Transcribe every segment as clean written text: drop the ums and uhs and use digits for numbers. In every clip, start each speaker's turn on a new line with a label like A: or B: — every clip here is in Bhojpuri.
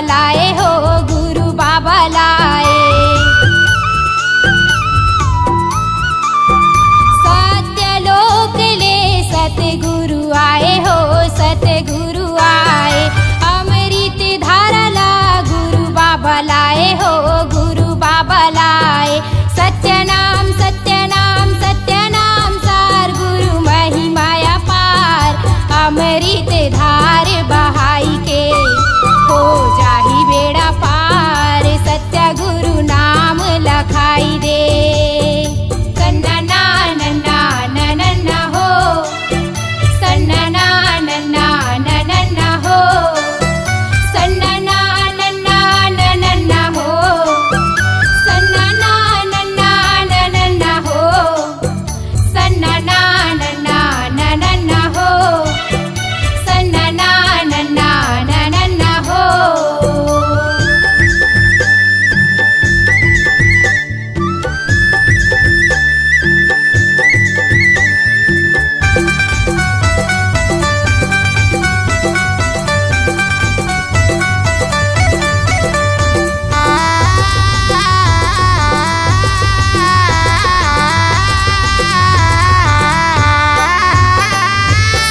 A: लाए हो गुरु बाबा लाए। सत्यलोक ले सतगुरु आए हो सतगुरु आए। अमृत धारा ला गुरु बाबा लाए हो गुरु बाबा लाए। सत्यनाम सत्यनाम सत्यनाम सार गुरु महिमाया पार। अमृत धार बहाई के हो जाही बेड़ा पार। सत्य गुरु नाम लखाई दे। सन्ना नन्ना नन्ना हो सन्ना नन्ना नन्ना हो सन्ना नन्ना नन्ना हो सन्ना नन्ना नन्ना हो सन्ना नन्ना नन्ना हो सन्ना नन्ना नन्ना हो।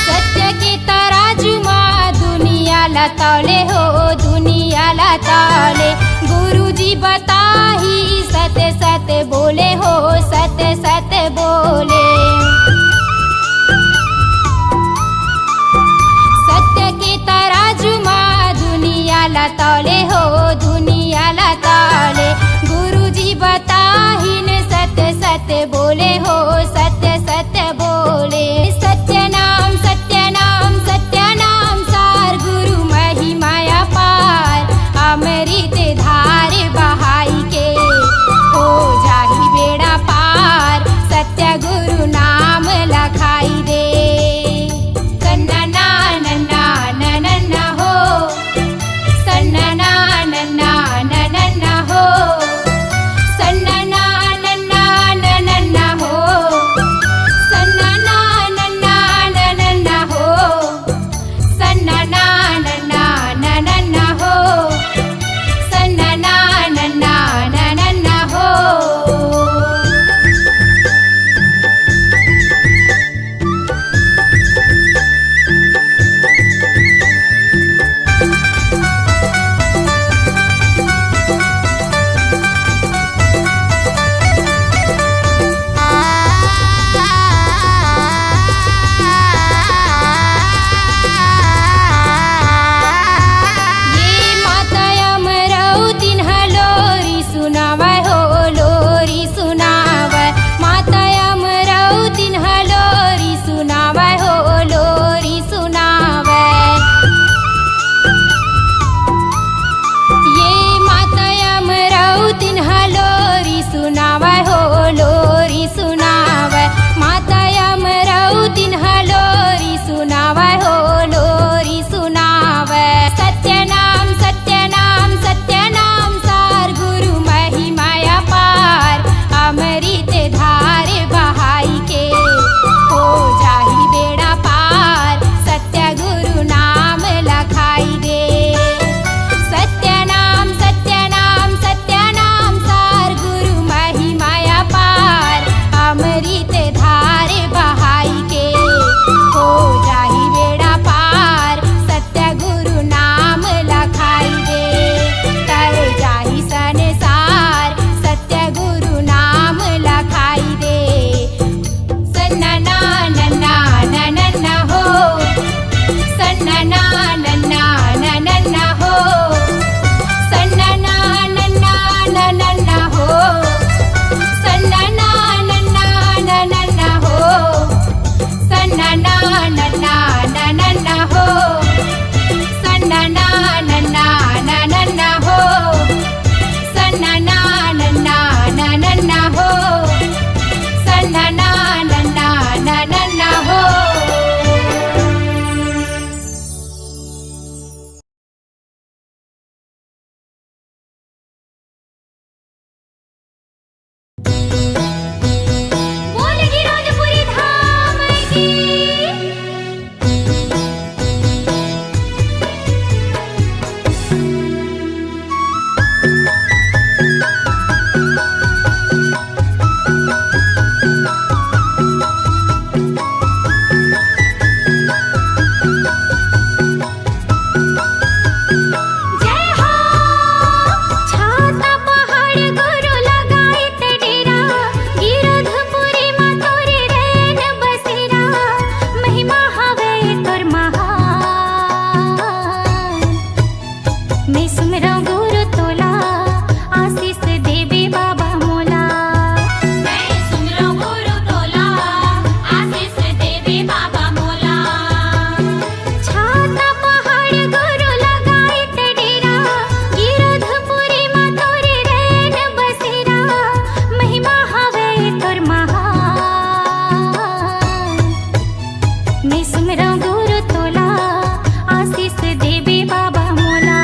A: सत्य के तराजू माँ दुनिया ला तौले हो दुनिया ला तौले। गुरु जी बताही सत्य सत्य बोले हो सत्य सत्य बोले। सत्य के तराजू माँ दुनिया ला तौले हो दुनिया ला तौले। गुरु जी बताही ने सत्य सत्य बोले हो सत्य सत्य बोले। सत्यनाम सत्यनाम सत्यनाम सार गुरु महिमाया पार। अमृत धार बहाई के हो जाही बेड़ा पार। सत्य गुरु मैं सुमरा गुरु तोला आशीष देवे बाबा मोला।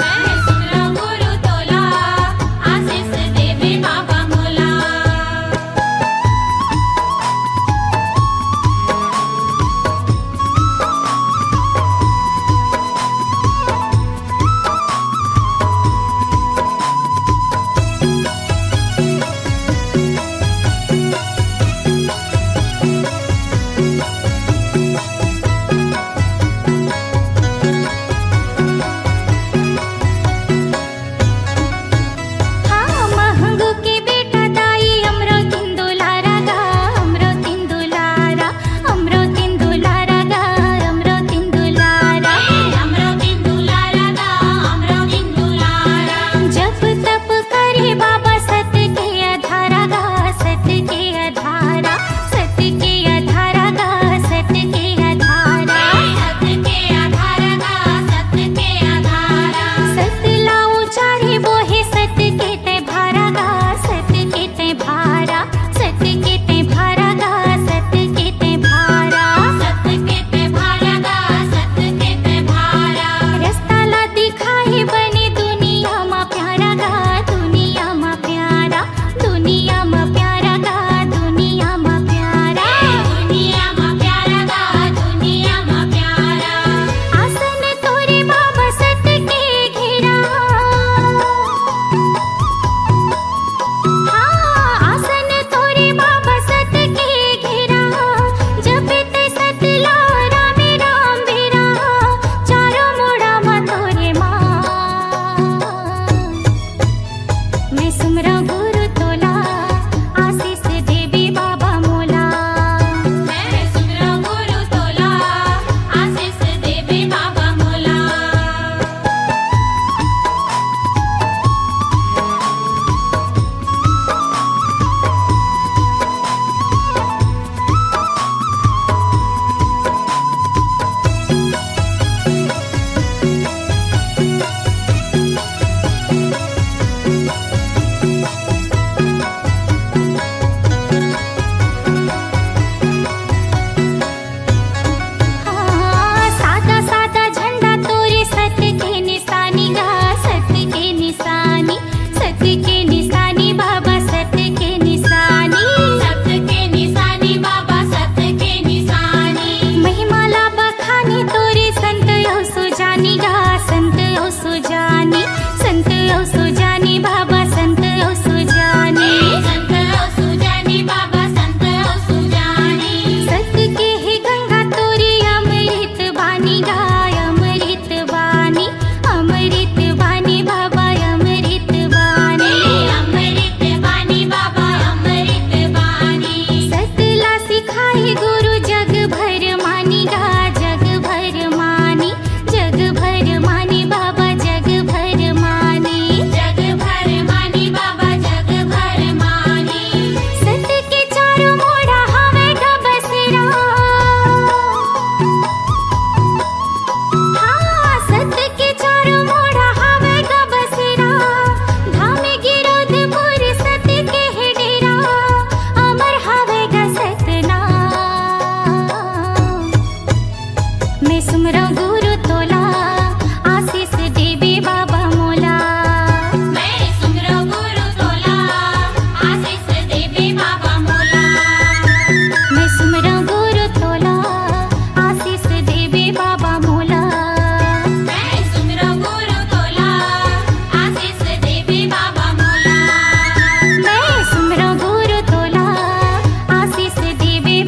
A: मैं सुमरा गुरु तोला आशीष देवे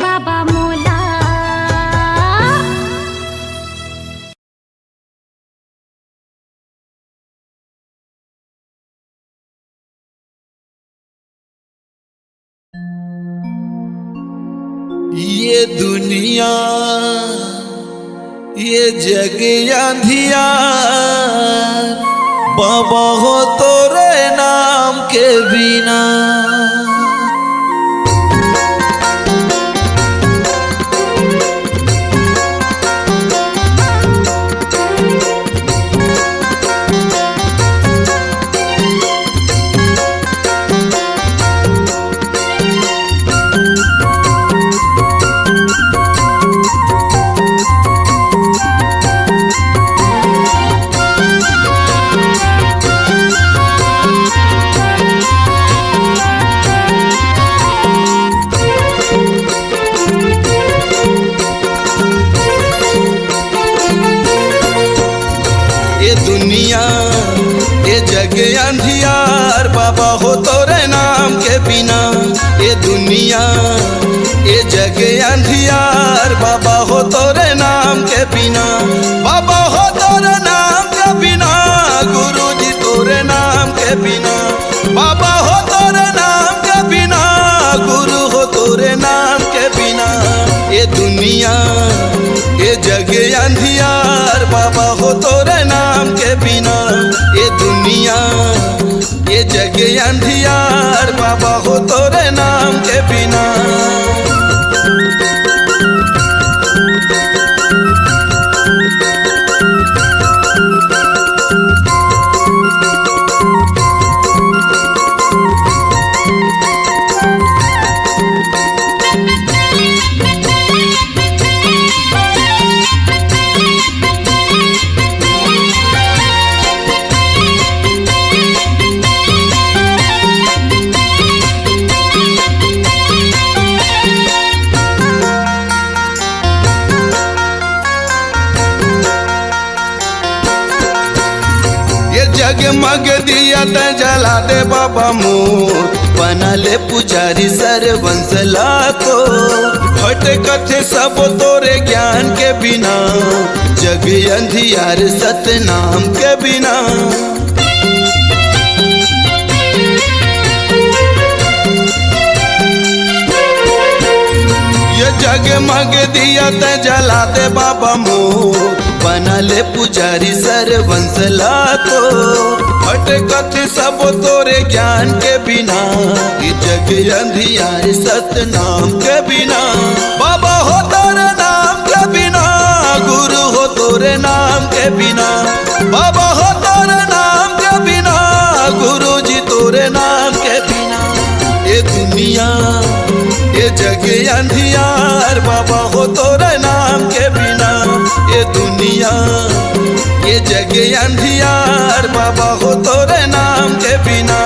A: बाबा मोला।
B: ये दुनिया ये जग अंधियार बाबा हो तोरे नाम के बिना। दुनिया ये जग अंधियार बाबा हो तोरे नाम के बिना, बाबा हो तोरे नाम के बिना, गुरु जी तोरे नाम के बिना, बाबा हो तोरे नाम के बिना, गुरु हो तोरे नाम के बिना। ये दुनिया ये जग अंधियार बाबा हो तोरे नाम के बिना, ये दुनिया ये जग अंधियार बाबा हो तोरे नाम के बिना। जगमग दिया त जला दे बाबा मोर, बना ले पुजारी सरवंश लाखो, हट कथे सब तोरे ज्ञान के बिना, जग अंधियार सतनाम के बिना। ये जगमग दिया त जला दे बाबा मोर, बना ले पुजारी सरवंश लाखो, हट कथे सब तोरे ज्ञान के बिना, ये जग अंधियार सतनाम के बिना। बाबा हो तोरे नाम के बिना, गुरु हो तोरे नाम के बिना, बाबा हो तोरे नाम के बिना, गुरु जी तोरे नाम के बिना। ये दुनिया ये जग अंधियार बाबा हो तोरे नाम के बिना, ये दुनिया ये जग अंधियार बाबा हो तोरे नाम के बिना।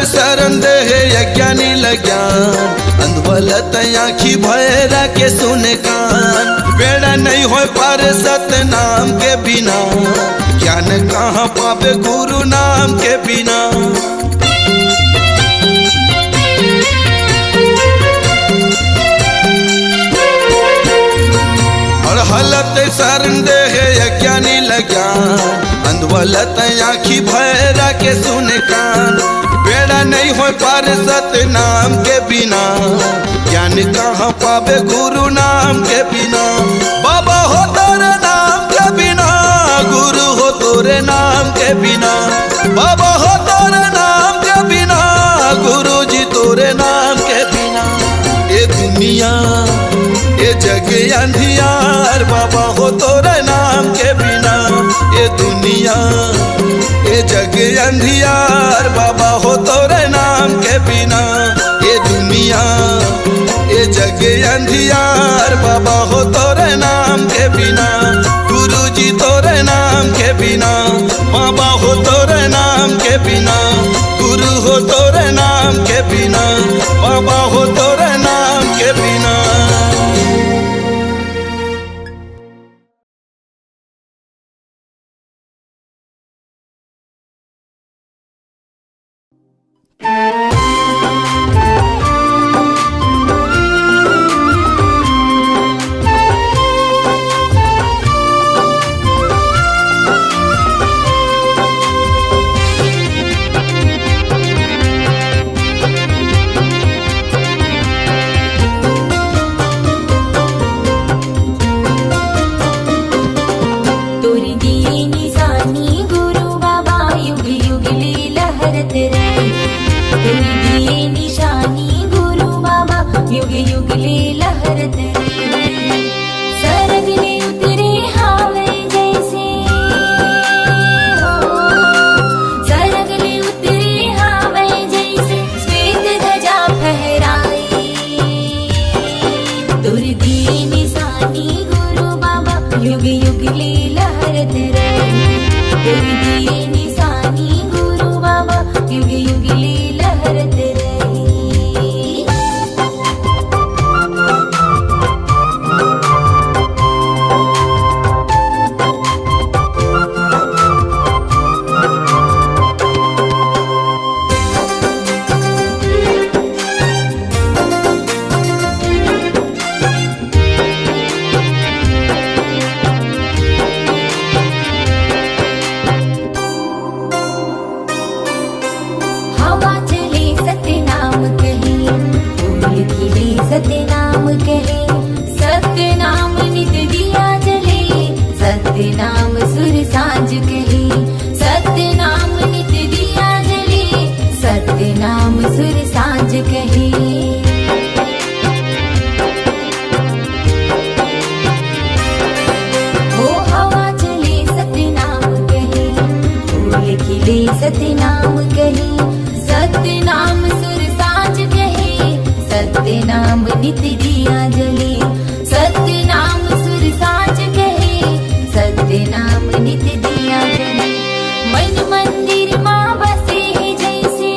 B: शरण दे यज्ञानी लज्ञान, अंधवलत आँखी भैरा के सुने कान, बेड़ा नहीं हो पार सतनाम के बिना, ज्ञान कहाँ पावे गुरु नाम के बिना। और हलत शरण दे यज्ञानी लज्ञान, अंधवलत आँखी भैरा के सुने कान, बेड़ा नहीं हो पार सतनाम के बिना, ज्ञान कहाँ पावे गुरु नाम के बिना। बाबा हो तोरे नाम के बिना, गुरु हो तोरे नाम के बिना, बाबा हो तोरे नाम के बिना, गुरु जी तोरे नाम के बिना। ये दुनिया ये जग अंधियार बाबा हो तोरे नाम के बिना, ये दुनिया ये जग अंधियार बाबा हो तोरे नाम के बिना, ये दुनिया ये जग अंधियार बाबा हो तोरे नाम के बिना, गुरु जी तोरे नाम के बिना, बाबा हो तोरे नाम के बिना, गुरु हो तोरे नाम के बिना, बाबा हो तोरे नाम के बिना।
C: बोले सतनाम कहे, सतनाम सुर साँझ कहे, सतनाम नित दिया जले, सतनाम सुर साँझ कहे, सतनाम नित दिया जले। मन मंदिर माँ बसे है जैसे,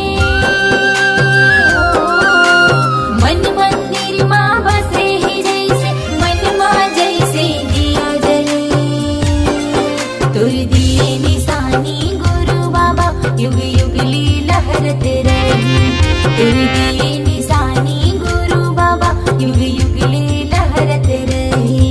C: मन मंदिर माँ बसे है जैसे, मन माँ जैसे दिया जले। तुर दिए निशानी गुरु बाबा, युग युग ली लहरत रही। तुर दिए निशानी गुरु बाबा, युग युग ली लहरत रही।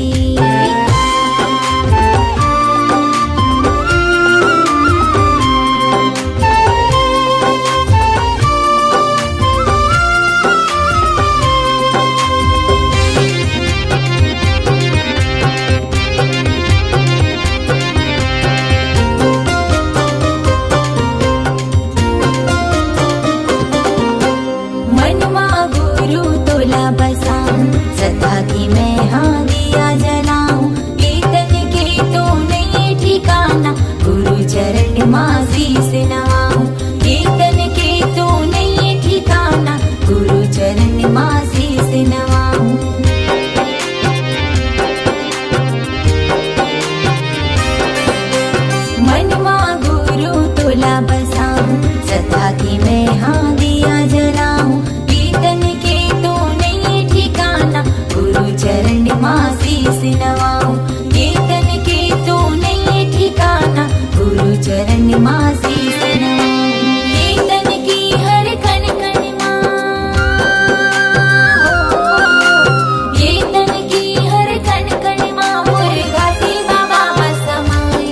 C: मनमा गुरु तोला बसाऊं, सदा की मैं हाँ दिया जलाऊं। कीर्तन के तो नहीं ठिकाना, गुरु चरण माँ शीस नवाऊं। कीर्तन के तो नहीं ठिकाना, गुरु चरण माँ शीस नवाऊं। मनमा गुरु तोला बसाऊं, सदा की मैं हाँ दिया जलाऊं। कीर्तन के तो नहीं ठिकाना, गुरु चरण माँ शीस नवाऊं। कीर्तन के तो नहीं ठिकाना, गुरु चरण माँ शीस नवाऊं। कीर्तन की हर कण कण माँ, कीर्तन की हर कण कण माँ, मुर्गा से बाबा समाई।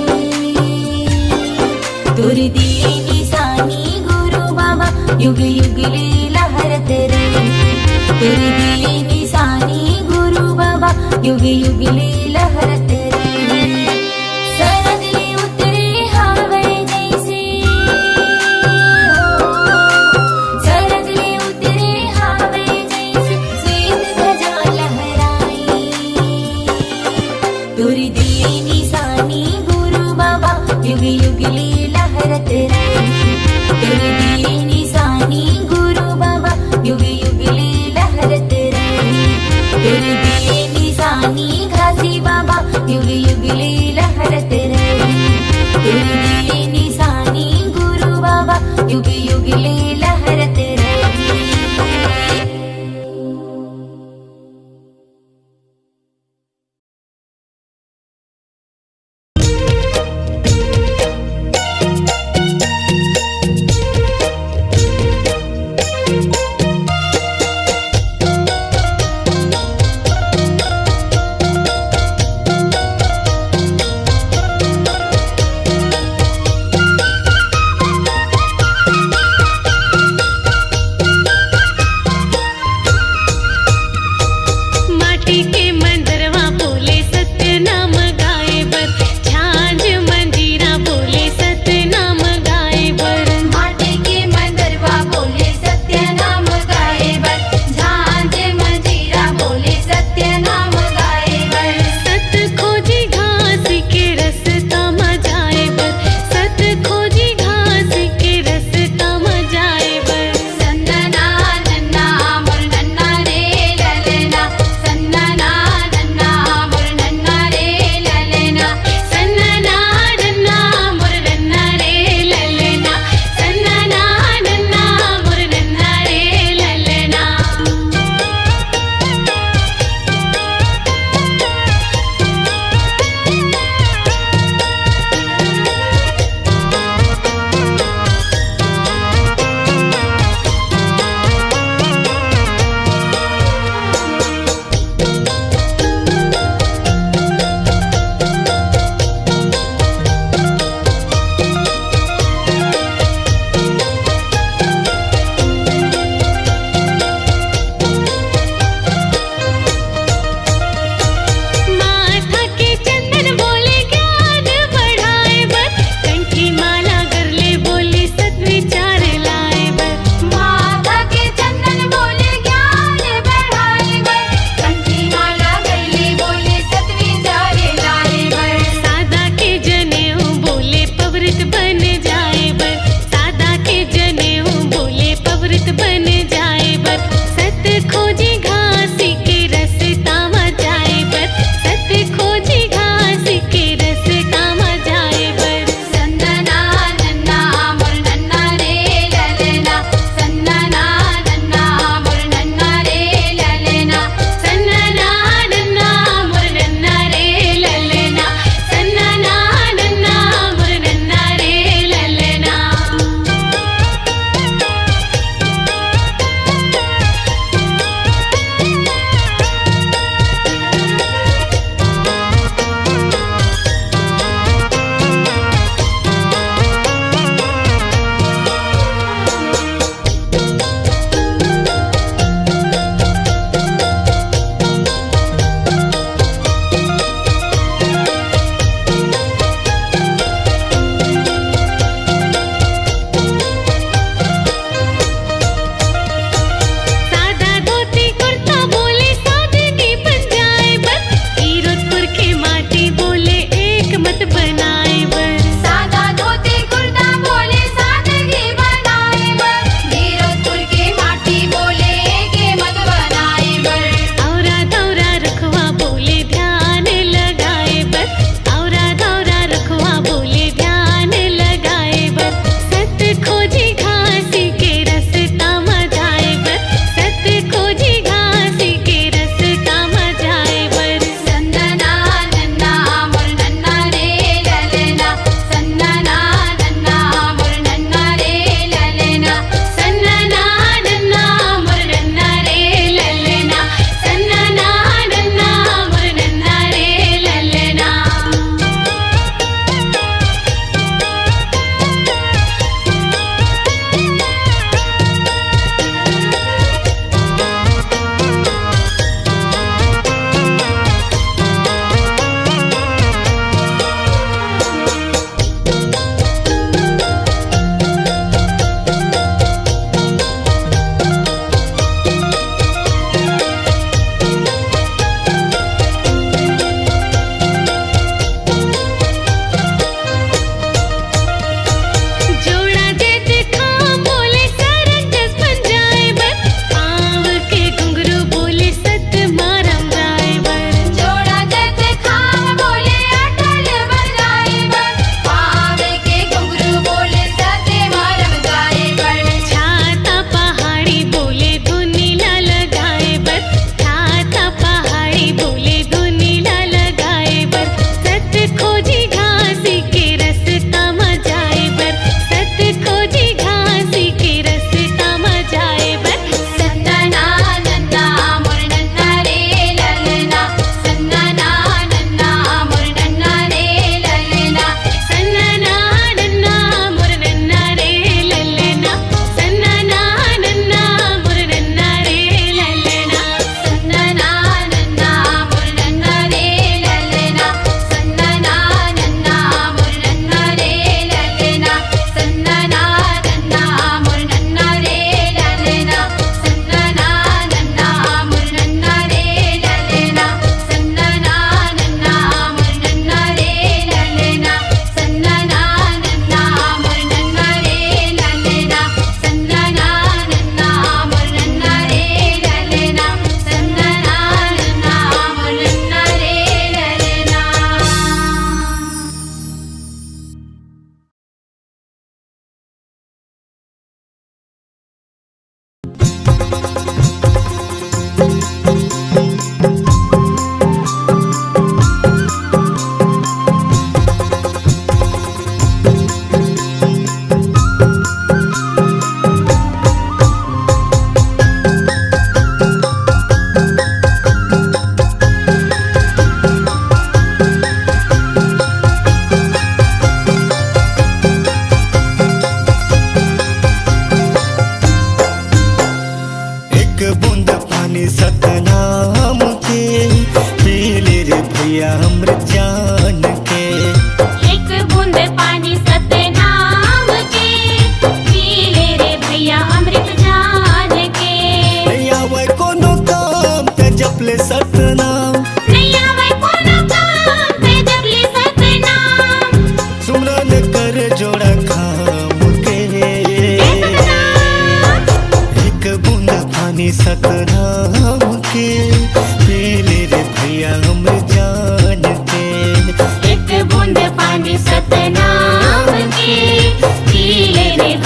C: तुर दिए निशानी गुरु बाबा, युग युग ली लहरत रही। तुर दिए निशानी गुरु बाबा, युग युग ली लहरत रही। शरद ले उतरे हावे जैसे, शरद ले उतरे हावे जैसे, श्वेत ध्वजा लहराई। तुर दिए निशानी गुरु बाबा, युग युग ली लहरत रही। तुर दिए निशानी गुरु बाबा, युग युग ली लहरत रही। तुर दिए निशानी घासी बाबा, युग युग ली लहरत रही। तुर दिए निशानी गुरु बाबा, युग युग ली लहरत रही।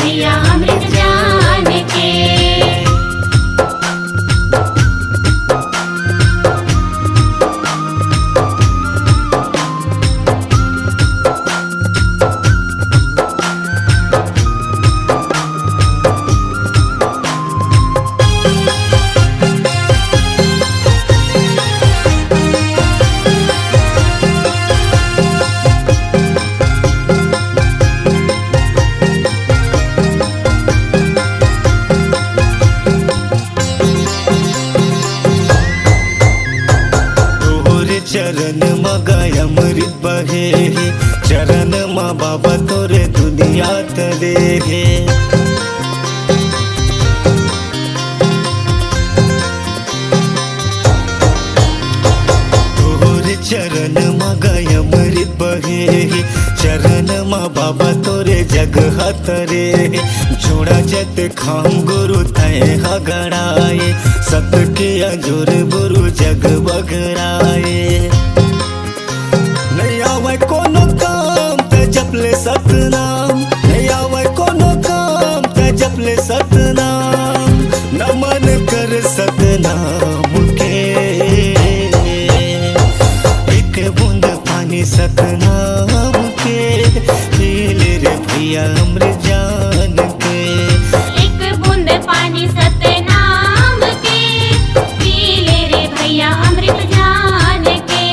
C: भैया अमृत जान के।
D: चरण मगाय अमृत बहे चरण माँ बाबा तोरे दुनिया तले हे। तोरे चरण मगाय अमृत बहे चरण माँ बाबा तोरे जग हतरे। जोड़ा जत खाम गुरु तय हगड़ाए सत के अजोर गुरु जग बगड़ाए। नहीं आवे कोनो काम ते जपले सतनाम, नहीं आवे कोनो काम ते जपले सतनाम। नमन कर सतनाम के एक बूंद पानी सतनाम के पी ले रे भैया अमृत जान के।
C: एक बूंद पानी सतनाम के पी ले रे भैया अमृत जान के।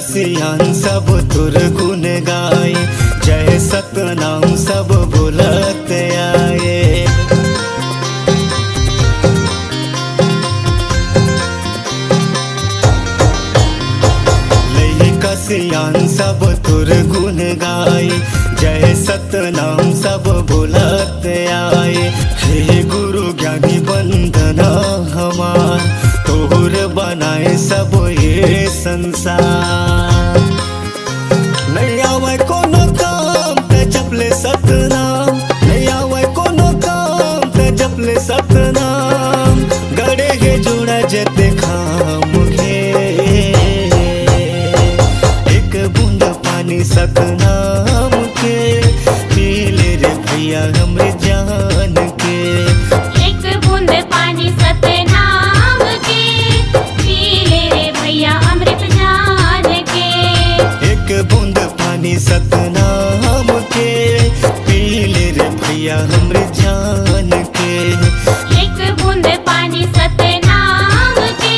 D: सियान सब तुर गुण गाए जय सतनाम सब बुलत आए। लई कसियान सब तुर गुण गाए जय सतनाम सब बुलत आए। हे गुरु ज्ञानी वंदना हमार तोर बनाए सब ये संसार। नहीं आवे कोनो काम ते जपले सतनाम, नहीं आवे कोनो काम ते जपले सतनाम। गड़े हे जोड़ा जते खाम घे एक बूंद पानी सतनाम के पी ले रे भैया अमृत जान के।
C: एक बूंद पानी सतनाम के पी ले रे भैया अमृत जान के।
D: एक बूंद पानी सतनाम के पी ले रे भैया अमृत जान के।
C: एक बूंद पानी सतनाम के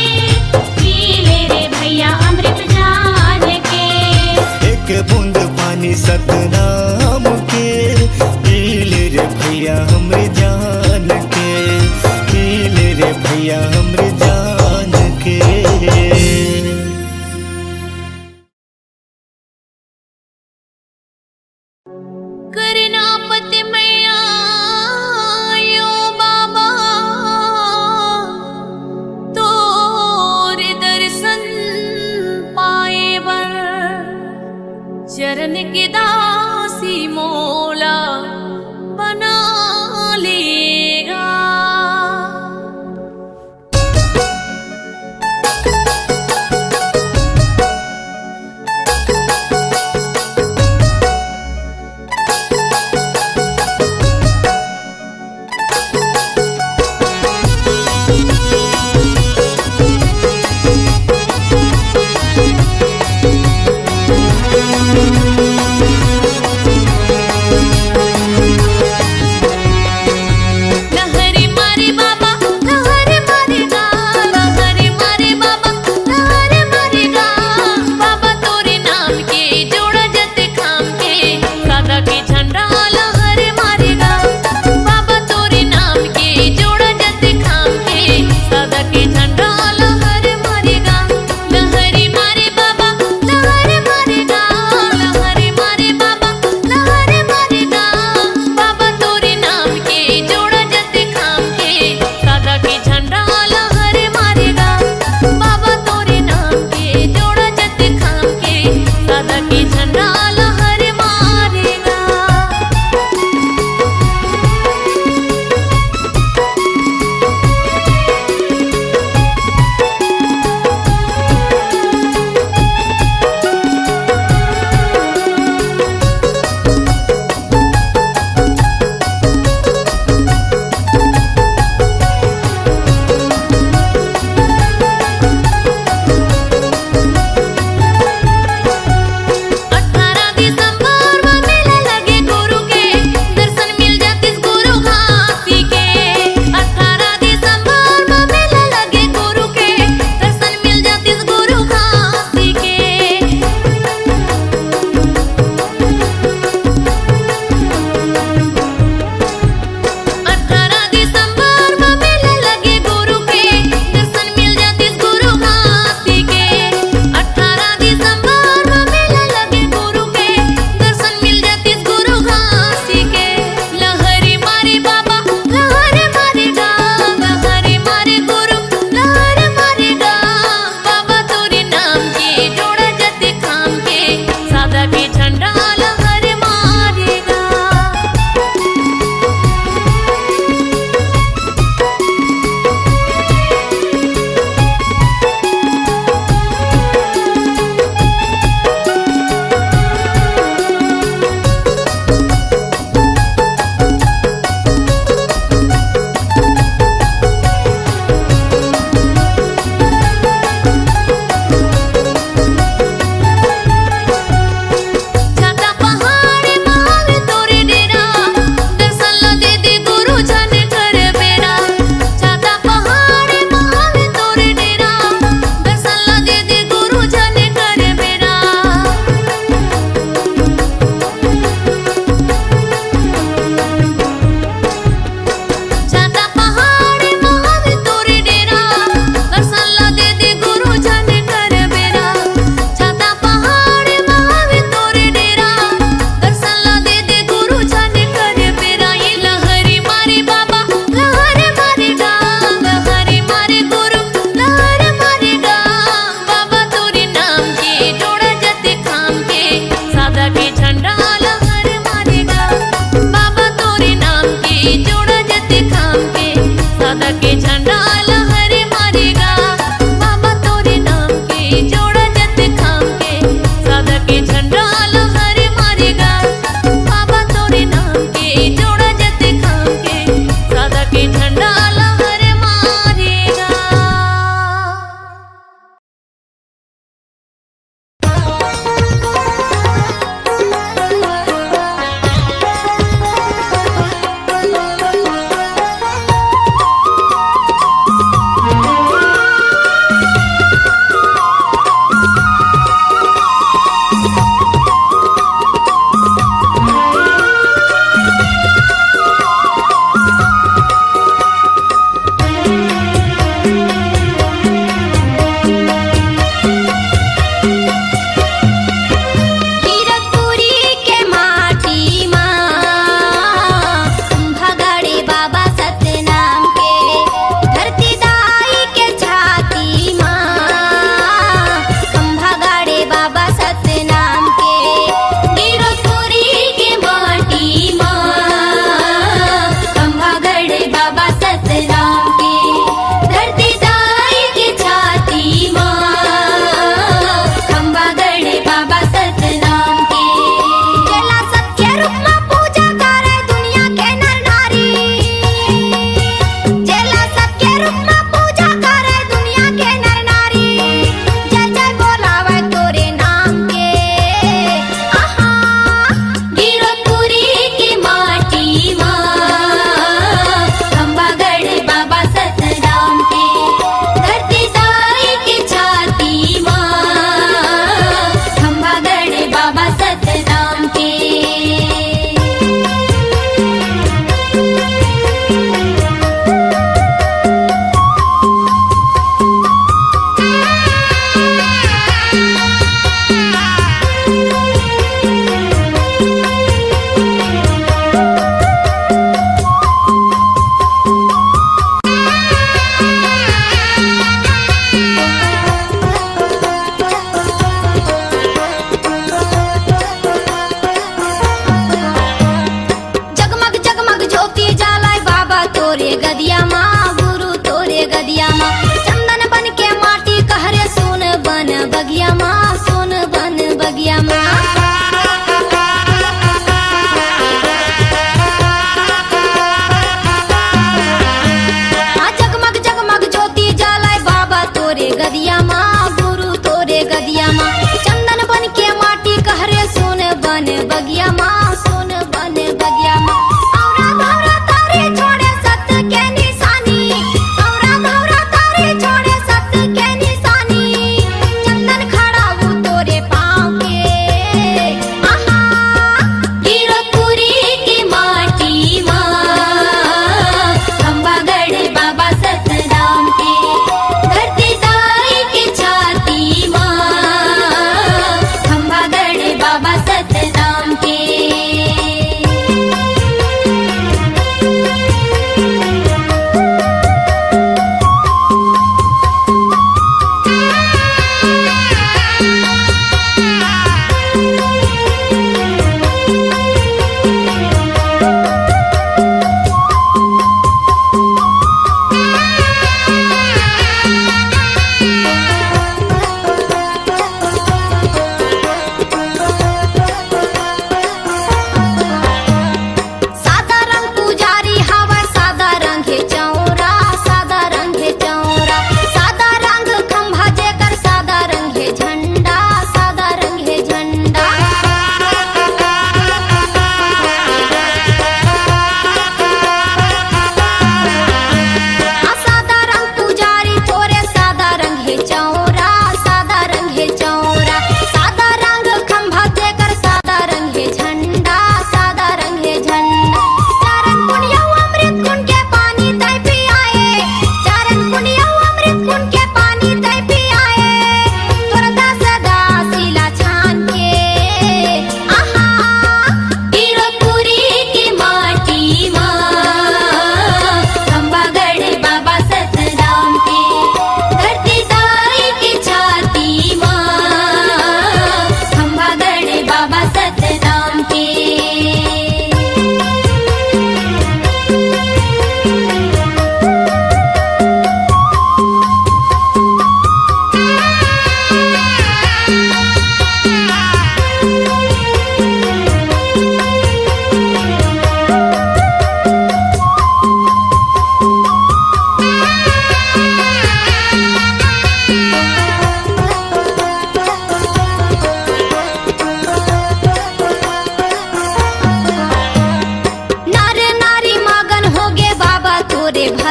C: पी ले रे भैया अमृत जान के।
D: एक बूंद पानी सतनाम के पी ले रे भैया अमृत जान के। पी ले रे भैया अमृत जान के।
A: करना पति मैया यो बाबा तोरे दर्शन पाए बर चरण के दासी मोला बना लेगा।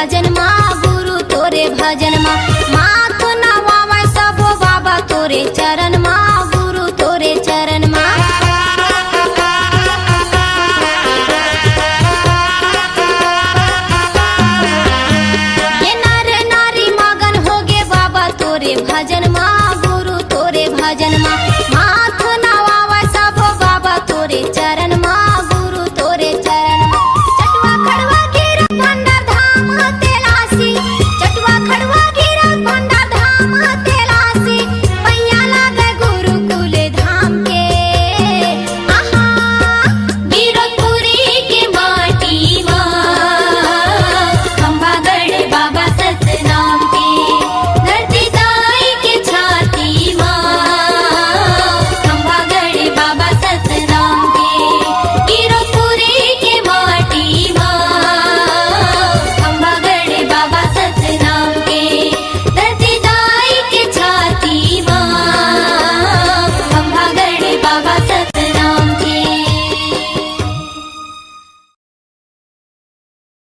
A: भजन मा गुरु तोरे भजन मा माथ नवावे सबो बाबा तोरे चरण